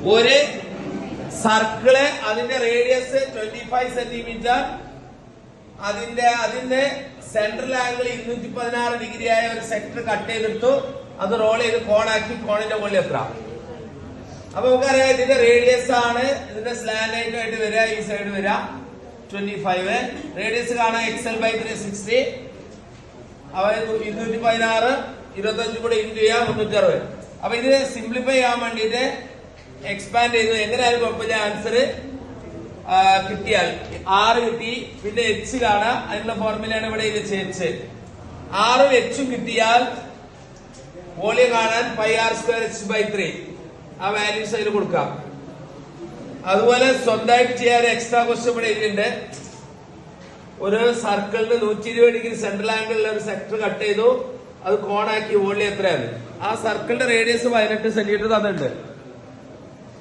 ഒരു സർക്കിള് അതിന്റെ radius 25 centimetre, അതിന്റെ സെൻട്രൽ ആംഗിൾ 216 ഡിഗ്രി ആയ ഒരു സെക്ടർ കട്ട് ചെയ്തെടുത്തു, അത് റോൾ ചെയ്ത് കോണാക്കി, കോണിന്റെ മുകളിൽ എത്ര. അപ്പൊ നമുക്കറിയാം ഇതിന്റെ റേഡിയസ് ആണ് ഇതിന്റെ സ്ലാൻഡ് ആയിട്ട് വരിക, ഈ സൈഡ് വരിക 25. റേഡിയസ് കാണാൻ XL/3 60. അവ 216 25 കൂടെ ഇൻറ്റു ചെയ്യാം 360. അപ്പൊ ഇത് സിംപ്ലിഫൈ ചെയ്യാൻ വേണ്ടിട്ട് എക്സ്പാൻഡ് ചെയ്തു. എങ്ങനെയായാലും കുഴപ്പമില്ല, ആൻസർ കിട്ടിയാൽ 6 കിട്ടി. പിന്നെ H കാണാം, അതിനുള്ള ഫോർമുലയാണ് ഇവിടെ H. 6ഉം Hഉം കിട്ടിയാൽ വോളിയം കാണാൻ πr² h/3 ആ വാല്യൂസ് അതിൽ കൊടുക്കാം. അതുപോലെ സ്വന്തമായിട്ട് ചെയ്യാൻ എക്സ്ട്രാ ക്വസ്റ്റ്യൻ ഇവിടെ ഇട്ടുണ്ട്. ഒരു സർക്കിളിന് 120 ഡിഗ്രി സെൻട്രൽ ആംഗിളിൽ ഒരു സെക്ടർ കട്ട് ചെയ്തു, അത് കോണാക്കി, വോളിയം എത്രയാണ്? ആ സർക്കിളിന്റെ റേഡിയസ് 18 സെന്റിമീറ്റർ തന്നിട്ടുണ്ട്.